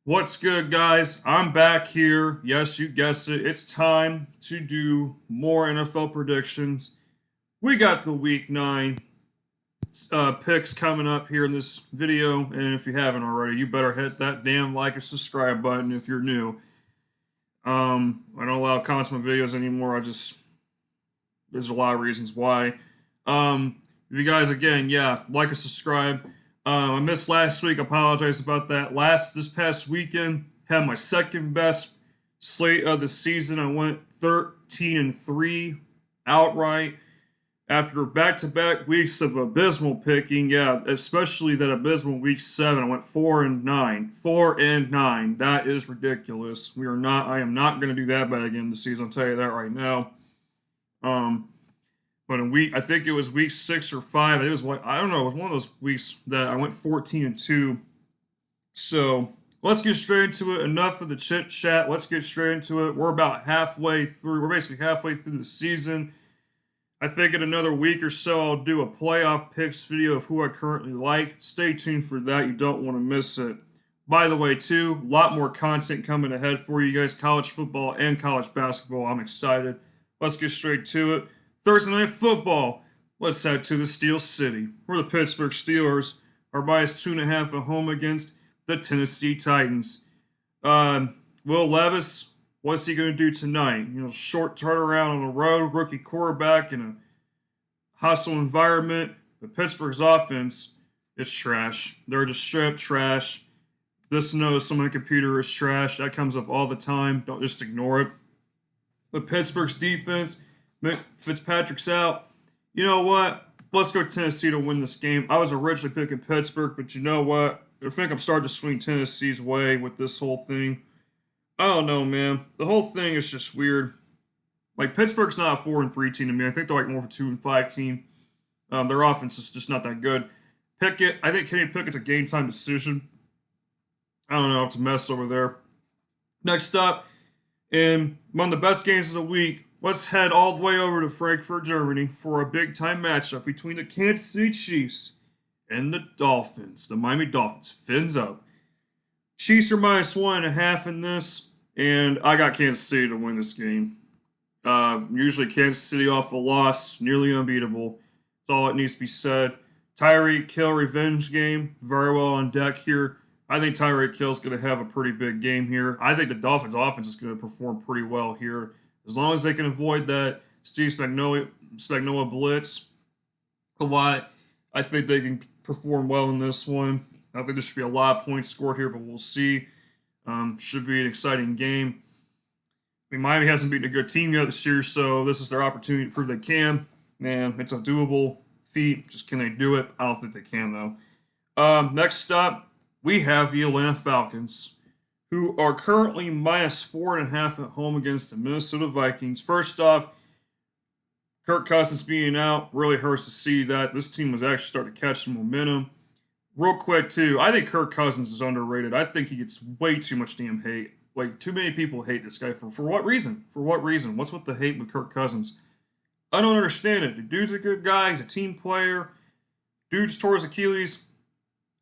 What's good, guys? I'm back here. Yes, you guessed it. It's time to do more NFL predictions. We got the Week 9 picks coming up here in this video. And if you haven't already, you better hit that damn like and subscribe button if you're new. I don't allow comments on my videos anymore. There's a lot of reasons why. If you guys, again, yeah, like and subscribe. I missed last week. Apologize about that. This past weekend, had my second best slate of the season. I went 13-3 outright after back-to-back weeks of abysmal picking. Yeah, especially that abysmal week 7. I went 4-9. 4-9. That is ridiculous. I am not going to do that bad again this season. I'll tell you that right now. But I think it was week 6 or 5. It was I don't know. It was one of those weeks that I went 14-2. So let's get straight into it. Enough of the chit chat. Let's get straight into it. We're about halfway through. We're basically halfway through the season. I think in another week or so, I'll do a playoff picks video of who I currently like. Stay tuned for that. You don't want to miss it. By the way, too, a lot more content coming ahead for you guys. College football and college basketball. I'm excited. Let's get straight to it. Thursday Night Football. Let's head to the Steel City, where the Pittsburgh Steelers are minus 2.5 at home against the Tennessee Titans. Will Levis, what's he going to do tonight? Short turnaround on the road, rookie quarterback in a hostile environment. But Pittsburgh's offense is trash. They're just straight up trash. This knows someone computer is trash. That comes up all the time. Don't just ignore it. But Pittsburgh's defense, Fitzpatrick's out. You know what? Let's go Tennessee to win this game. I was originally picking Pittsburgh, but you know what? I think I'm starting to swing Tennessee's way with this whole thing. I don't know, man. The whole thing is just weird. Like, Pittsburgh's not a 4-3 team to me. I think they're like more of a 2-5 team. Their offense is just not that good. Pickett, I think Kenny Pickett's a game time decision. I don't know. It's a mess over there. Next up, in one of the best games of the week, let's head all the way over to Frankfurt, Germany for a big-time matchup between the Kansas City Chiefs and the Dolphins. The Miami Dolphins. Fins up. Chiefs are minus 1.5 in this, and I got Kansas City to win this game. Usually Kansas City off a loss, nearly unbeatable. That's all that needs to be said. Tyreek Hill revenge game, very well on deck here. I think Tyreek Hill's going to have a pretty big game here. I think the Dolphins' offense is going to perform pretty well here. As long as they can avoid that Steve Spagnuolo blitz a lot, I think they can perform well in this one. I think there should be a lot of points scored here, but we'll see. Should be an exciting game. I mean, Miami hasn't beaten a good team yet this year, so this is their opportunity to prove they can. Man, it's a doable feat. Just can they do it? I don't think they can, though. Next up, we have the Atlanta Falcons, who are currently minus 4.5 at home against the Minnesota Vikings. First off, Kirk Cousins being out really hurts to see that. This team was actually starting to catch some momentum. Real quick, too, I think Kirk Cousins is underrated. I think he gets way too much damn hate. Like, too many people hate this guy. For what reason? For what reason? What's with the hate with Kirk Cousins? I don't understand it. The dude's a good guy. He's a team player. Dude's tore his Achilles.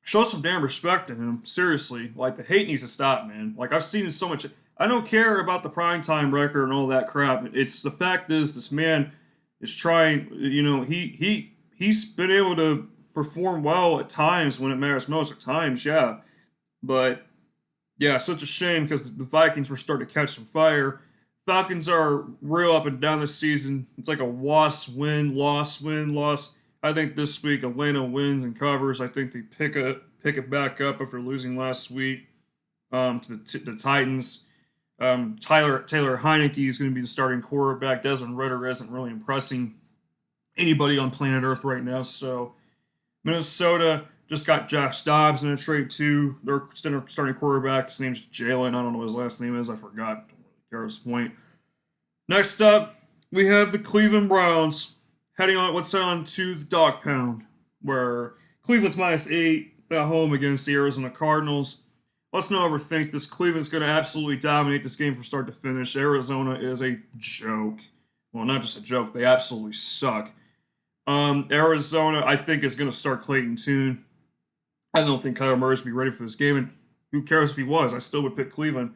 Show some damn respect to him. Seriously. Like, the hate needs to stop, man. Like, I've seen so much. I don't care about the primetime record and all that crap. It's the fact is this man is trying, he's been able to perform well at times when it matters most. At times, yeah. But, yeah, such a shame because the Vikings were starting to catch some fire. Falcons are real up and down this season. It's like a loss, win, loss, win, loss. I think this week Atlanta wins and covers. I think they pick it back up after losing last week to the Titans. Taylor Heineke is going to be the starting quarterback. Desmond Ridder isn't really impressing anybody on planet Earth right now. So Minnesota just got Josh Dobbs in a trade too. Their starting quarterback, his name's Jalen. I don't know what his last name is. I forgot. Don't really care at this point. Next up, we have the Cleveland Browns heading on to the Dog Pound, where Cleveland's minus 8 at home against the Arizona Cardinals. Let's not overthink this. Cleveland's going to absolutely dominate this game from start to finish. Arizona is a joke. Well, not just a joke. They absolutely suck. Arizona, I think, is going to start Clayton Tune. I don't think Kyler Murray's going to be ready for this game. And who cares if he was? I still would pick Cleveland.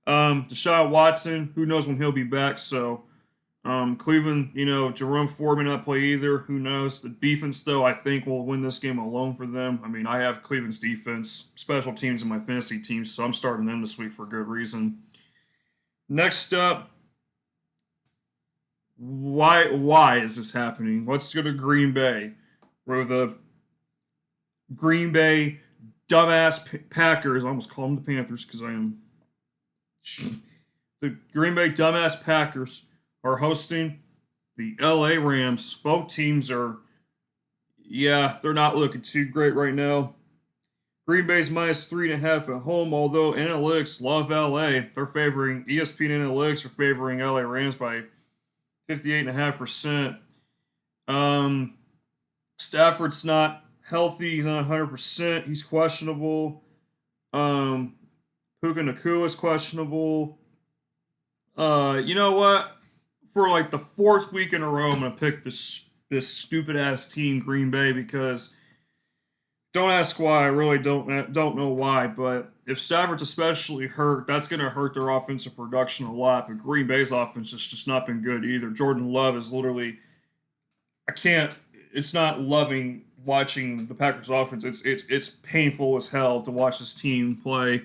Deshaun Watson, who knows when he'll be back? So Cleveland, Jerome Ford may not play either. Who knows? The defense, though, I think will win this game alone for them. I mean, I have Cleveland's defense, special teams in my fantasy teams, so I'm starting them this week for good reason. Next up, why is this happening? Let's go to Green Bay, where the Green Bay dumbass Packers, I almost call them the Panthers because I am. The Green Bay dumbass Packers are hosting the LA Rams. Both teams are, they're not looking too great right now. Green Bay's minus 3.5 at home, although analytics love LA. They're favoring, ESPN analytics are favoring LA Rams by 58.5%. Stafford's not healthy. He's not 100%. He's questionable. Puka Nacua is questionable. You know what? For like the fourth week in a row, I'm going to pick this stupid-ass team, Green Bay, because don't ask why. I really don't know why, but if Stafford's especially hurt, that's going to hurt their offensive production a lot. But Green Bay's offense has just not been good either. Jordan Love is literally, it's not loving watching the Packers offense. It's painful as hell to watch this team play.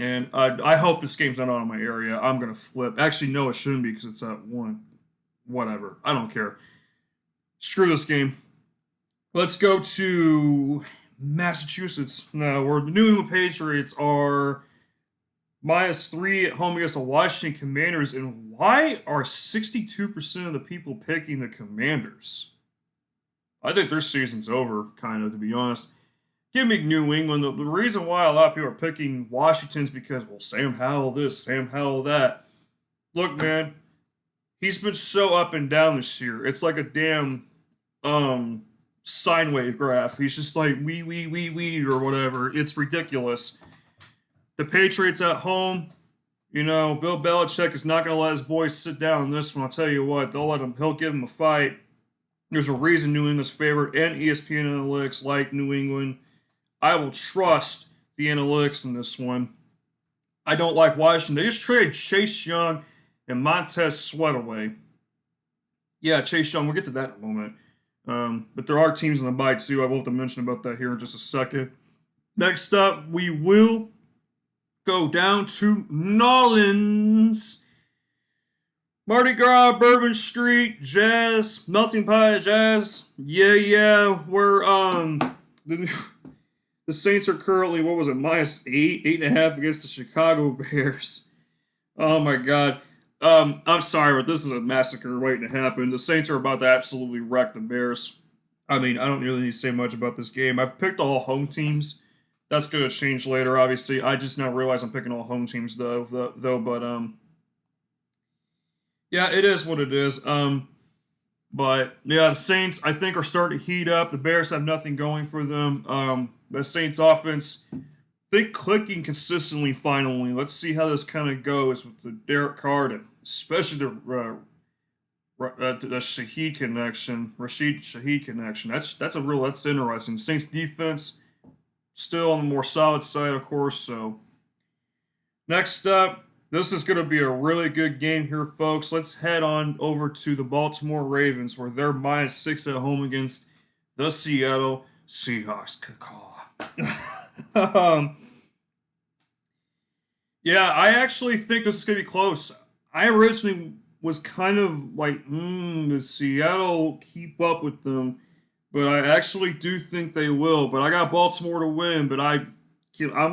And I hope this game's not out of my area. I'm going to flip. Actually, no, it shouldn't be because it's at 1. Whatever. I don't care. Screw this game. Let's go to Massachusetts. Now, where the New England Patriots are minus 3 at home against the Washington Commanders. And why are 62% of the people picking the Commanders? I think their season's over, kind of, to be honest. Give me New England. The reason why a lot of people are picking Washington's because, well, Sam Howell this, Sam Howell that. Look, man, he's been so up and down this year. It's like a damn sine wave graph. He's just like wee, or whatever. It's ridiculous. The Patriots at home, Bill Belichick is not going to let his boys sit down in this one. I'll tell you what, he'll give them a fight. There's a reason New England's favorite, and ESPN analytics like New England. I will trust the analytics in this one. I don't like Washington. They just traded Chase Young and Montez Sweat away. Yeah, Chase Young, we'll get to that in a moment. But there are teams in the bye, too. I will have to mention about that here in just a second. Next up, we will go down to Nolans. Mardi Gras, Bourbon Street, Jazz, Melting Pot Jazz. Yeah, we're, the Saints are currently, minus 8.5 against the Chicago Bears. Oh my God. I'm sorry, but this is a massacre waiting to happen. The Saints are about to absolutely wreck the Bears. I mean, I don't really need to say much about this game. I've picked all home teams. That's going to change later, obviously. I just now realize I'm picking all home teams, though. But yeah, it is what it is. But yeah, the Saints, I think, are starting to heat up. The Bears have nothing going for them. The Saints offense, I think, clicking consistently finally. Let's see how this kind of goes with the Derek Carr, and especially the Shaheed connection, Rashid Shaheed connection. That's interesting. Saints defense still on the more solid side, of course. So next up, this is going to be a really good game here, folks. Let's head on over to the Baltimore Ravens, where they're minus 6 at home against the Seattle Seahawks. Yeah, I actually think this is going to be close. I originally was kind of like, does Seattle keep up with them? But I actually do think they will. But I got Baltimore to win, but I'm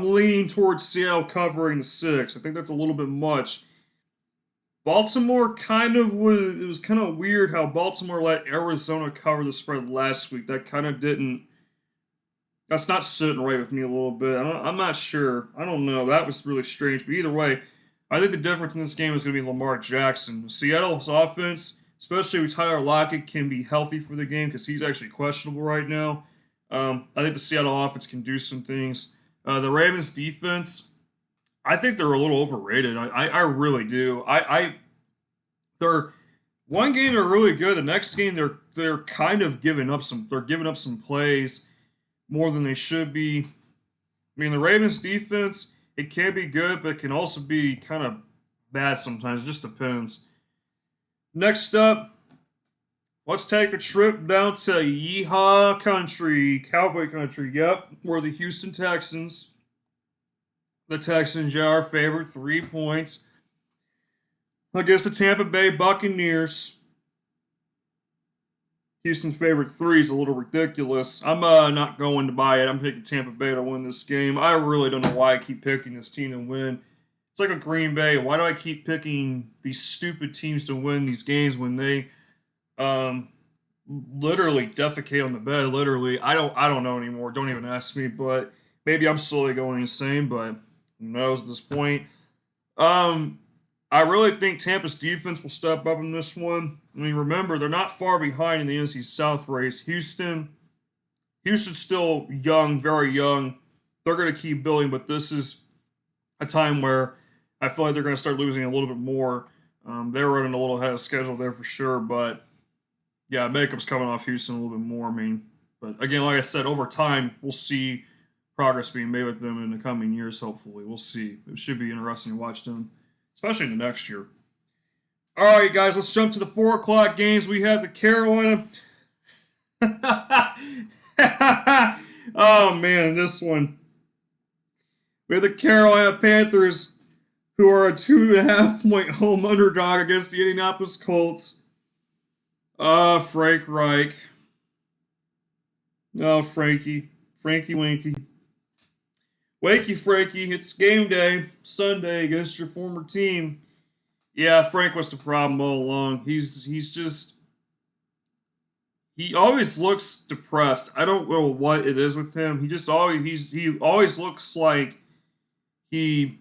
leaning towards Seattle covering the 6. I think that's a little bit much. Baltimore it was kind of weird how Baltimore let Arizona cover the spread last week. That's not sitting right with me a little bit. I'm not sure. I don't know. That was really strange. But either way, I think the difference in this game is going to be Lamar Jackson. Seattle's offense, especially with Tyler Lockett, can be healthy for the game because he's actually questionable right now. I think the Seattle offense can do some things. The Ravens defense, I think they're a little overrated. I really do. They're one game they're really good. The next game they're kind of giving up some. They're giving up some plays more than they should be. I mean, the Ravens defense, it can be good, but it can also be kind of bad sometimes. It just depends. Next up, let's take a trip down to Yeehaw Country, Cowboy Country. Yep, we're the Houston Texans. The Texans are our favorite, 3 points against the Tampa Bay Buccaneers. Houston's favorite 3 is a little ridiculous. I'm not going to buy it. I'm picking Tampa Bay to win this game. I really don't know why I keep picking this team to win. It's like a Green Bay. Why do I keep picking these stupid teams to win these games when they literally defecate on the bed? Literally, I don't know anymore. Don't even ask me. But maybe I'm slowly going insane. But who knows at this point? I really think Tampa's defense will step up in this one. I mean, remember, they're not far behind in the NFC South race. Houston's still young, very young. They're going to keep building, but this is a time where I feel like they're going to start losing a little bit more. They're running a little ahead of schedule there for sure, but yeah, makeup's coming off Houston a little bit more. I mean, but again, like I said, over time, we'll see progress being made with them in the coming years, hopefully. We'll see. It should be interesting to watch them, especially in the next year. All right, guys, let's jump to the 4 o'clock games. We have the Carolina. Oh, man, this one. We have the Carolina Panthers, who are a 2.5-point home underdog against the Indianapolis Colts. Frank Reich. Oh, Frankie. Frankie Winky. Wakey Frankie, it's game day, Sunday against your former team. Yeah, Frank was the problem all along. He always looks depressed. I don't know what it is with him. He always looks like I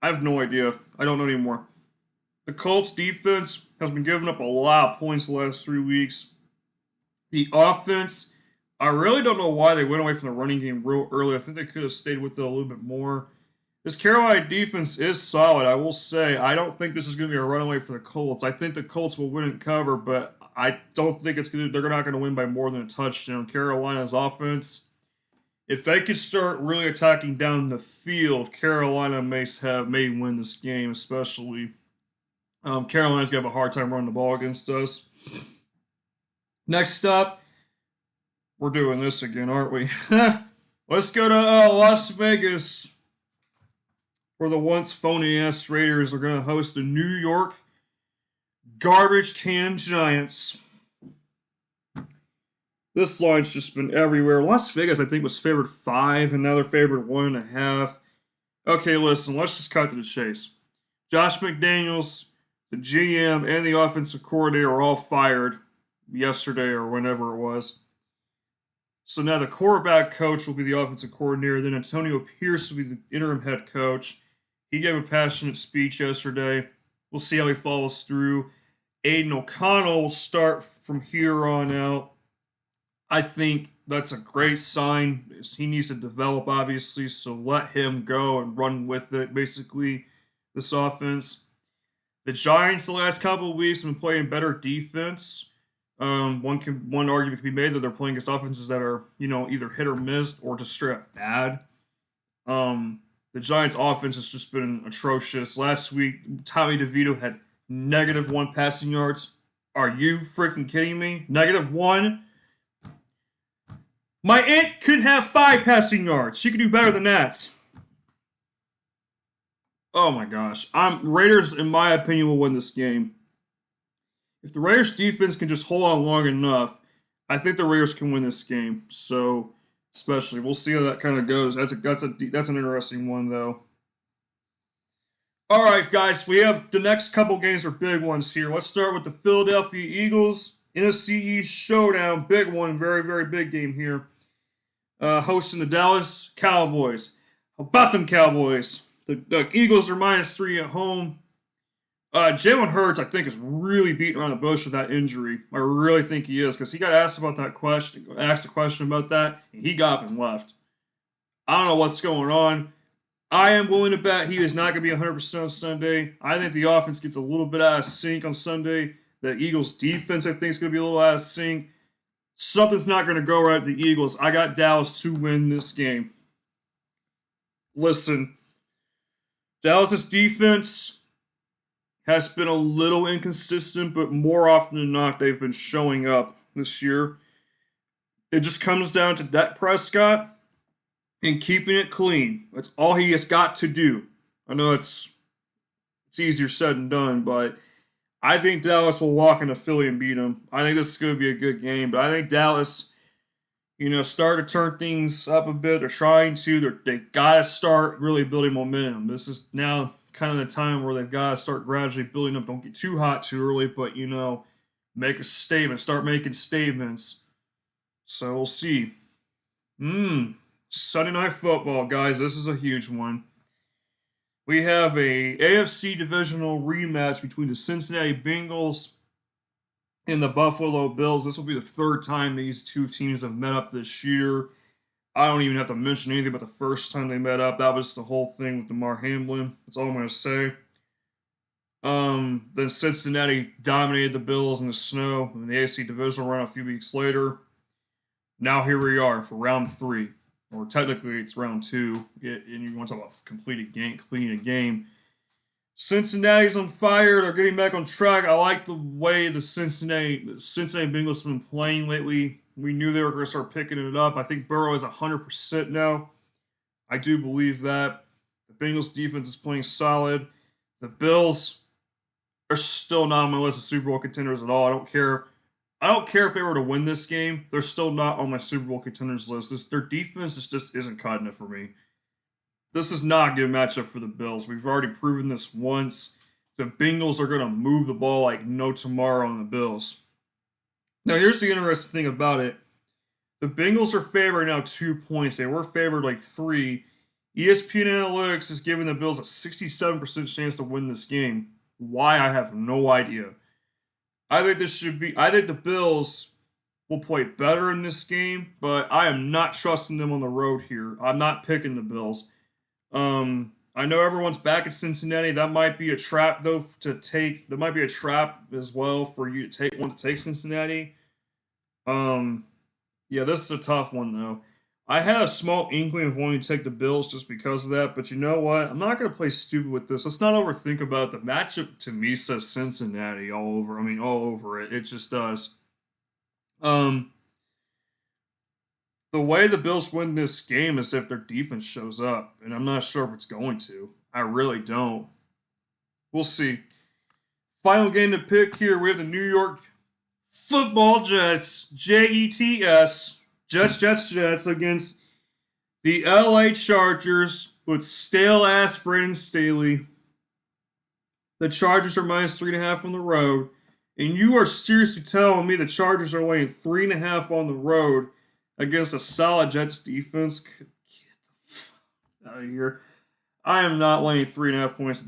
have no idea. I don't know anymore. The Colts defense has been giving up a lot of points the last 3 weeks. The offense, I really don't know why they went away from the running game real early. I think they could have stayed with it a little bit more. This Carolina defense is solid, I will say. I don't think this is going to be a runaway for the Colts. I think the Colts will win and cover, but I don't think they're not going to win by more than a touchdown. Carolina's offense, if they could start really attacking down the field, Carolina may win this game, especially. Carolina's going to have a hard time running the ball against us. Next up, we're doing this again, aren't we? Let's go to Las Vegas, where the once phony-ass Raiders are going to host the New York Garbage Can Giants. This line's just been everywhere. Las Vegas, I think, was favored 5, and now they're favored 1.5. Okay, listen, let's just cut to the chase. Josh McDaniels, the GM, and the offensive coordinator are all fired yesterday or whenever it was. So now the quarterback coach will be the offensive coordinator. Then Antonio Pierce will be the interim head coach. He gave a passionate speech yesterday. We'll see how he follows through. Aiden O'Connell will start from here on out. I think that's a great sign. He needs to develop, obviously, so let him go and run with it, basically, this offense. The Giants, the last couple of weeks, have been playing better defense. One argument can be made that they're playing against offenses that are, either hit or miss or just straight up bad. The Giants' offense has just been atrocious. Last week, Tommy DeVito had -1 passing yards. Are you freaking kidding me? -1? My aunt could have 5 passing yards. She could do better than that. Oh my gosh. Raiders, in my opinion, will win this game. If the Raiders defense can just hold on long enough, I think the Raiders can win this game. So, especially, we'll see how that kind of goes. That's an interesting one, though. All right, guys, we have the next couple games are big ones here. Let's start with the Philadelphia Eagles, NFC East showdown, big one, very, very big game here. Hosting the Dallas Cowboys. How about them Cowboys? The Eagles are -3 at home. Jalen Hurts, I think, is really beating around the bush with that injury. I really think he is, because he got asked a question about that, and he got up and left. I don't know what's going on. I am willing to bet he is not going to be 100% on Sunday. I think the offense gets a little bit out of sync on Sunday. The Eagles' defense, I think, is going to be a little out of sync. Something's not going to go right with the Eagles. I got Dallas to win this game. Listen, Dallas's defense has been a little inconsistent, but more often than not, they've been showing up this year. It just comes down to Dak Prescott and keeping it clean. That's all he has got to do. I know it's easier said than done, but I think Dallas will walk into Philly and beat them. I think this is going to be a good game, but I think Dallas, start to turn things up a bit. They're trying to. They got to start really building momentum. This is now kind of the time where they've got to start gradually building up. Don't get too hot too early, but, make a statement. Start making statements. So we'll see. Sunday Night Football, guys. This is a huge one. We have a AFC divisional rematch between the Cincinnati Bengals and the Buffalo Bills. This will be the third time these two teams have met up this year. I don't even have to mention anything about the first time they met up. That was the whole thing with Damar Hamlin. That's all I'm going to say. Then Cincinnati dominated the Bills in the snow in the AFC divisional round a few weeks later. Now here we are for round 3. Or technically it's round 2, and you want to talk about completing a game. Cincinnati's on fire. They're getting back on track. I like the way the Cincinnati Bengals have been playing lately. We knew they were going to start picking it up. I think Burrow is 100% now. I do believe that. The Bengals defense is playing solid. The Bills are still not on my list of Super Bowl contenders at all. I don't care if they were to win this game. They're still not on my Super Bowl contenders list. Their defense just isn't cutting it for me. This is not a good matchup for the Bills. We've already proven this once. The Bengals are going to move the ball like no tomorrow on the Bills. Now, here's the interesting thing about it. The Bengals are favored now 2 points. They were favored like 3. ESPN Analytics is giving the Bills a 67% chance to win this game. Why, I have no idea. I think the Bills will play better in this game, but I am not trusting them on the road here. I'm not picking the Bills. I know everyone's back at Cincinnati. That might be a trap, though, to take. That might be a trap as well for you to take Cincinnati. Yeah, this is a tough one, though. I had a small inkling of wanting to take the Bills just because of that, but you know what? I'm not going to play stupid with this. Let's not overthink about it. The matchup to me says Cincinnati all over it. It just does. The way the Bills win this game is if their defense shows up, and I'm not sure if it's going to. I really don't. We'll see. Final game to pick here. We have the New York Football Jets, Jets, Jets against the LA Chargers with stale-ass Brandon Staley. The Chargers are minus 3.5 on the road. And you are seriously telling me the Chargers are laying 3.5 on the road against a solid Jets defense? Get the fuck out of here. I am not laying 3.5 points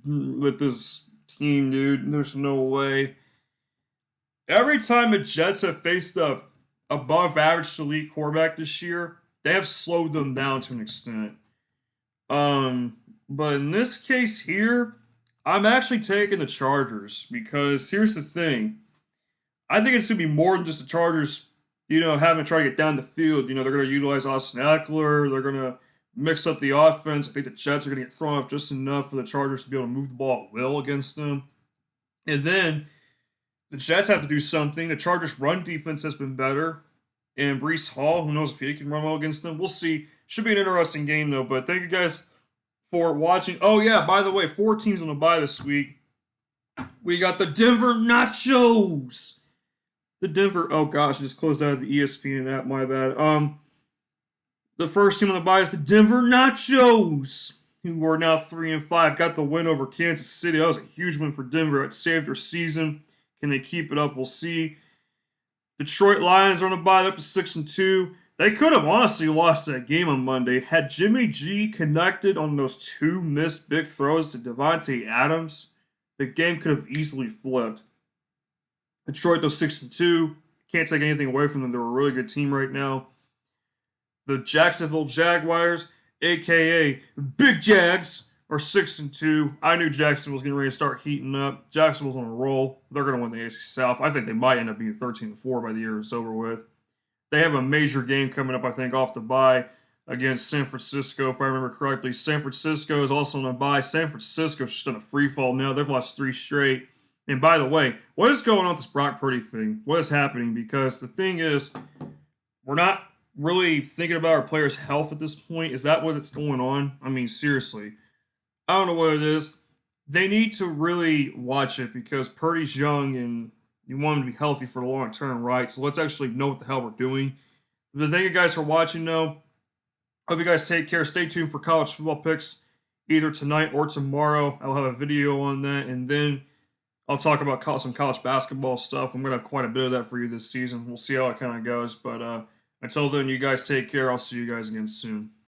with this team, dude. There's no way. Every time the Jets have faced a above average elite quarterback this year, they have slowed them down to an extent. But in this case here, I'm actually taking the Chargers because here's the thing. I think it's going to be more than just the Chargers, having to try to get down the field. They're going to utilize Austin Eckler. They're going to mix up the offense. I think the Jets are going to get thrown off just enough for the Chargers to be able to move the ball at will against them. And then the Jets have to do something. The Chargers' run defense has been better. And Breece Hall, who knows if he can run well against them. We'll see. Should be an interesting game, though. But thank you guys for watching. Oh, yeah, by the way, 4 teams on the bye this week. We got the Denver Nachos. Oh gosh, I just closed out of the ESPN app, my bad. The first team on the bye is the Denver Nachos, who are now 3-5. Got the win over Kansas City. That was a huge win for Denver. It saved their season. Can they keep it up? We'll see. Detroit Lions are on the bye. They're up to 6-2. They could have honestly lost that game on Monday. Had Jimmy G connected on those 2 missed big throws to Devontae Adams, the game could have easily flipped. Detroit, though, 6-2. Can't take anything away from them. They're a really good team right now. The Jacksonville Jaguars, a.k.a. Big Jags, are 6-2. I knew Jacksonville was getting ready to start heating up. Jacksonville's on a roll. They're going to win the AFC South. I think they might end up being 13-4 by the year it's over with. They have a major game coming up, I think, off the bye against San Francisco, if I remember correctly. San Francisco is also on a bye. San Francisco's just on a free fall now. They've lost 3 straight. And by the way, what is going on with this Brock Purdy thing? What is happening? Because the thing is, we're not really thinking about our players' health at this point. Is that what's going on? I mean, seriously. I don't know what it is. They need to really watch it because Purdy's young and you want him to be healthy for the long term, right? So let's actually know what the hell we're doing. But thank you guys for watching, though. Hope you guys take care. Stay tuned for college football picks either tonight or tomorrow. I'll have a video on that, and then I'll talk about some college basketball stuff. I'm going to have quite a bit of that for you this season. We'll see how it kind of goes. But until then, you guys take care. I'll see you guys again soon.